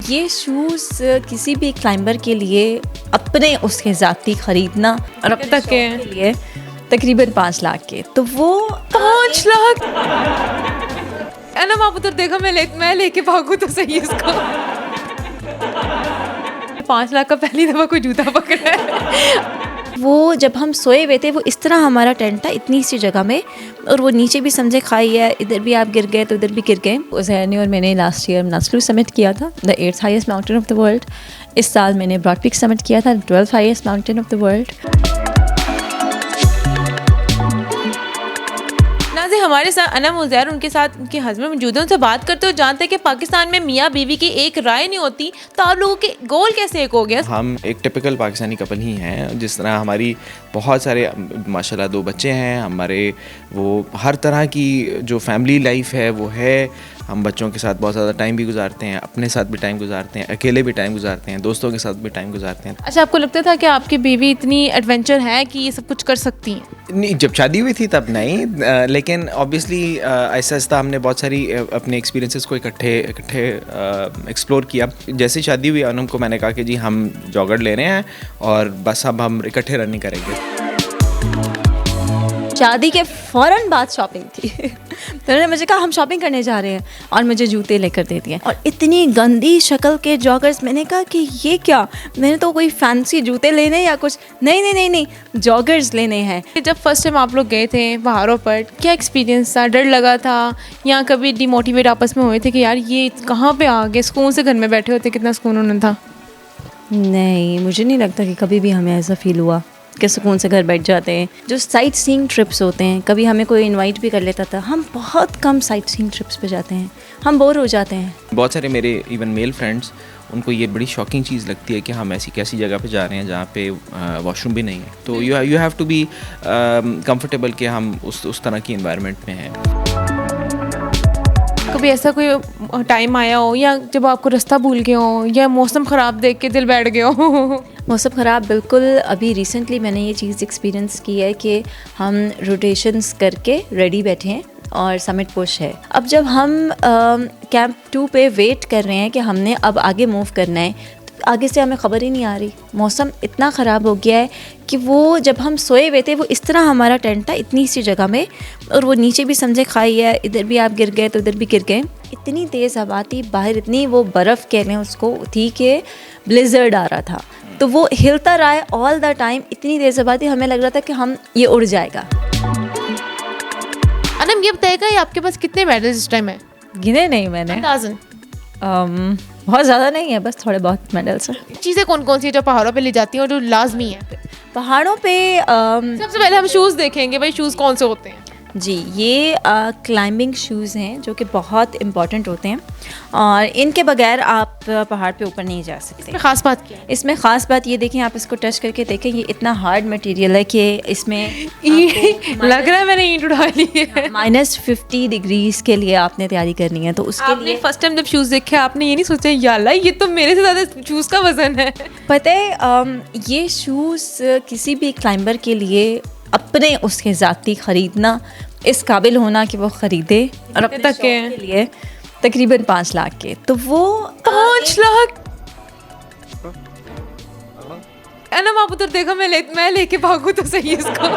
ये शूज़ किसी भी क्लाइंबर के लिए अपने उसके ज़ाती ख़रीदना और अब तक के लिए तकरीबन 5 लाख के, तो वो 5 लाख अनम आप उधर देखो, मैं लेके भागूं तो सही इसको। 5 लाख का पहली दफ़ा कोई जूता पकड़ा है। वो जब हम सोए हुए थे, वो इस तरह हमारा टेंट था इतनी सी जगह में, और वो नीचे भी समझे खाई है, इधर भी आप गिर गए तो इधर भी गिर गए। उज़ैर ने और मैंने लास्ट ईयर नास्लू समिट किया था, the 8th highest mountain of the world. इस साल मैंने ब्रॉड पीक समिट किया था, 12th highest mountain of the world. हमारे साथ अनम उज़ैर, उनके साथ उनके हस्बैंड मौजूद हैं, उनसे बात करते हो जानते हैं कि पाकिस्तान में मियाँ बीवी की एक राय नहीं होती, तो आप लोगों के गोल कैसे एक हो गया? हम एक टिपिकल पाकिस्तानी कपल ही हैं, जिस तरह हमारी बहुत सारे माशाल्लाह 2 बच्चे हैं हमारे, वो हर तरह की जो फैमिली लाइफ है वो है। हम बच्चों के साथ बहुत ज़्यादा टाइम भी गुजारते हैं, अपने साथ भी टाइम गुजारते हैं, अकेले भी टाइम गुजारते हैं, दोस्तों के साथ भी टाइम गुजारते हैं। अच्छा, आपको लगता था कि आपकी बीवी इतनी एडवेंचर है कि ये सब कुछ कर सकती हैं? नहीं, जब शादी हुई थी तब नहीं, लेकिन ऑब्वियसली ऐसा ऐसा हमने बहुत सारी अपने एक्सपीरियंसेस को इकट्ठे एक्सप्लोर किया। जैसे शादी हुई अनम को मैंने कहा कि जी हम जॉगर ले रहे हैं और बस अब हम इकट्ठे रनिंग करेंगे। शादी के फ़ौरन बाद शॉपिंग थी तो उन्होंने मुझे कहा हम शॉपिंग करने जा रहे हैं, और मुझे जूते लेकर दे दिए, और इतनी गंदी शक्ल के जॉगर्स। मैंने कहा कि ये क्या, मैंने तो कोई फैंसी जूते लेने या कुछ नहीं, जॉगर्स लेने हैं। जब फर्स्ट टाइम आप लोग गए थे पहाड़ों पर, क्या एक्सपीरियंस था? डर लगा था या कभी डिमोटिवेट आपस में हुए थे कि यार ये कहाँ पे आ गए? सुकून से घर में बैठे होते, कितना सुकून उन्हें था? नहीं, मुझे नहीं लगता कि कभी भी हमें ऐसा फील हुआ कि सुकून से घर बैठ जाते हैं। जो साइट सीइंग ट्रिप्स होते हैं, कभी हमें कोई इनवाइट भी कर लेता था, हम बहुत कम साइट सीइंग ट्रिप्स पे जाते हैं, हम बोर हो जाते हैं। बहुत सारे मेरे इवन मेल फ्रेंड्स, उनको ये बड़ी शॉकिंग चीज़ लगती है कि हम ऐसी कैसी जगह पे जा रहे हैं जहाँ पे वॉशरूम भी नहीं है। तो you have to be comfortable कि हम उस तरह की इन्वायरमेंट में हैं। कभी ऐसा कोई टाइम आया हो या जब आपको रास्ता भूल गए हो या मौसम ख़राब देख के दिल बैठ गया हो? मौसम ख़राब, बिल्कुल। अभी रिसेंटली मैंने ये चीज़ एक्सपीरियंस की है कि हम रोटेशंस करके रेडी बैठे हैं और समिट पुश है। अब जब हम कैंप 2 पे वेट कर रहे हैं कि हमने अब आगे मूव करना है, तो आगे से हमें ख़बर ही नहीं आ रही। मौसम इतना ख़राब हो गया है कि वो जब हम सोए हुए थे, वो इस तरह हमारा टेंट था इतनी सी जगह में, और वो नीचे भी समझे खाई है, इधर भी आप गिर गए तो इधर भी गिर गए। इतनी तेज़ हवा थी, बाहर इतनी वो बर्फ़ कह लें उसको थी कि ब्लिज़र्ड आ रहा था, तो वो हिलता रहा है ऑल द टाइम। इतनी तेज़ हवा थी, हमें लग रहा था कि हम ये उड़ जाएगा। अनम ये बताएगा ये आपके पास कितने मेडल्स इस टाइम है? गिने नहीं मैंने, अंदाज़न बहुत ज़्यादा नहीं है, बस थोड़े बहुत मेडल्स हैं। चीज़ें कौन कौन सी है जो पहाड़ों पे ले जाती हैं और जो लाजमी है? पहाड़ों पे सबसे पहले हम शूज़ देखेंगे, भाई शूज़ कौन से होते हैं? जी, ये क्लाइंबिंग शूज़ हैं जो कि बहुत इम्पॉर्टेंट होते हैं, और इनके बगैर आप पहाड़ पे ऊपर नहीं जा सकते। इसमें ख़ास बात क्या है? इसमें ख़ास बात ये देखें, आप इसको टच करके देखें, ये इतना हार्ड मटेरियल है कि इसमें लग रहा है मैंने ईंट उठा ली है। -50 डिग्रीज़ के लिए आपने तैयारी करनी है, तो उसके आपने लिए फर्स्ट टाइम जब शूज़ देखे आपने ये नहीं सोचा याल्ला ये तो मेरे से ज़्यादा शूज़ का वज़न है? पता है, ये शूज़ किसी भी क्लाइंबर के लिए अपने उसके ज़ाती ख़रीदना, इस काबिल होना कि वो ख़रीदे, और अपने तक के लिए तकरीबन 5 लाख के, तो वो 5 लाख अनम आप उधर देखो, मैं लेके भागूं तो सही इसको।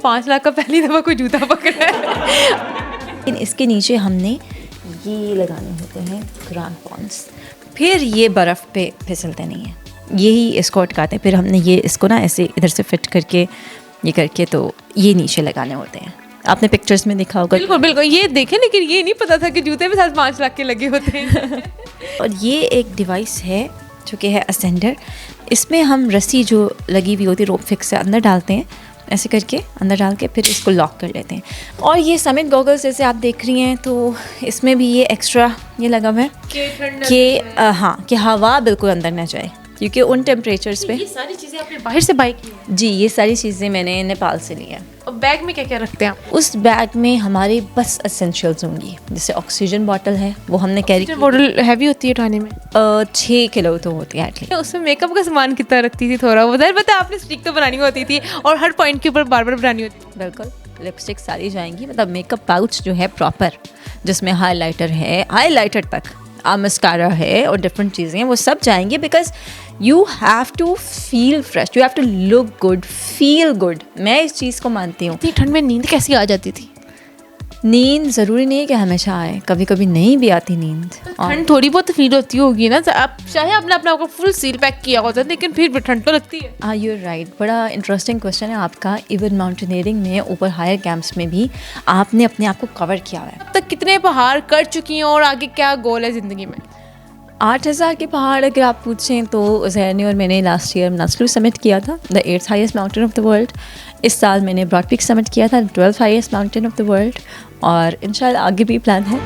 5 लाख का पहली दफ़ा कोई जूता पकड़ा है। लेकिन इसके नीचे हमने ये लगाने होते हैं क्राम्पॉन्स, फिर ये बर्फ़ पे फिसलते नहीं है, यही इसको अटकाते हैं। फिर हमने ये इसको ना ऐसे इधर से फिट करके ये करके, तो ये नीचे लगाने होते हैं। आपने पिक्चर्स में देखा होगा। बिल्कुल बिल्कुल, ये देखे, लेकिन ये नहीं पता था कि जूते में साथ 5 लाख के लगे होते हैं। और ये एक डिवाइस है जो कि है असेंडर। इसमें हम रस्सी जो लगी हुई होती है रोप फिक्स से अंदर डालते हैं, ऐसे करके अंदर डाल के फिर इसको लॉक कर लेते हैं। और ये समिट गॉगल्स जैसे आप देख रही हैं, तो इसमें भी ये एक्स्ट्रा ये लगा हुआ है कि हाँ, कि हवा बिल्कुल अंदर ना जाए, क्योंकि उन टेम्परेचर्स पे। ये सारी चीज़ें आपने बाहर से बाई की? जी, ये सारी चीज़ें मैंने नेपाल से ली हैं। और बैग में क्या क्या रखते हैं आप? उस बैग में हमारे बस एसेंशियल्स होंगी, जैसे ऑक्सीजन बॉटल है, वो हमने कैरी की। बॉटल हैवी होती है उठाने में? 6 किलो तो होती है एटलीस्ट। उसमें मेकअप का सामान कितना रखती थी? थोड़ा उधर पता आपने स्टिक तो बनानी होती थी और हर पॉइंट के ऊपर बार बार बनानी होती थी। बिल्कुल, लिपस्टिक सारी जाएंगी, मतलब मेकअप पाउच जो है प्रॉपर जिसमें हाईलाइटर तक मस्कारा है और डिफरेंट चीज़ें हैं, वो सब जाएंगे because you have to feel fresh, you have to look good, feel good. मैं इस चीज़ को मानती हूँ। इतनी ठंड में नींद कैसी आ जाती थी? नींद ज़रूरी नहीं है कि हमेशा आए, कभी कभी नहीं भी आती नींद। और ठंड थोड़ी बहुत फील होती होगी ना, आप चाहे आपने अपने आप को फुल सील पैक किया होता है लेकिन फिर भी ठंड तो लगती है। हाँ, यू राइट। बड़ा इंटरेस्टिंग क्वेश्चन है आपका। इवन माउंटेनियरिंग में ऊपर हायर कैंप्स में भी आपने अपने आप को कवर किया है। अब तक कितने पहाड़ कर चुकी हैं और आगे क्या गोल है ज़िंदगी में? 8000 के पहाड़ अगर आप पूछें तो ज़हर ने और मैंने लास्ट ईयर नास्लू समिट किया था, the 8th highest mountain of the world. इस साल मैंने ब्रॉड पीक समिट किया था, 12th highest mountain of the world, और इंशाल्लाह आगे भी प्लान है।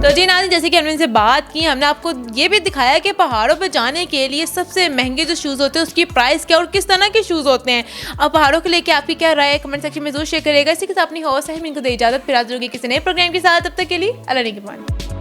तो जी नाज़रीन, जैसे कि हमने इनसे बात की, हमने आपको ये भी दिखाया कि पहाड़ों पे जाने के लिए सबसे महंगे जो शूज़ होते हैं उसकी प्राइस क्या और किस तरह के शूज़ होते हैं। अब पहाड़ों को लेके आपकी क्या राय है कमेंट सेक्शन में जरूर शेयर करिएगा। इसी के साथ अपनी होस्ट है, इनको दे इजाज़त, फिर हाजिर होगी किसी नए प्रोग्राम के साथ। तब तक के लिए अल्लाह ने की मान।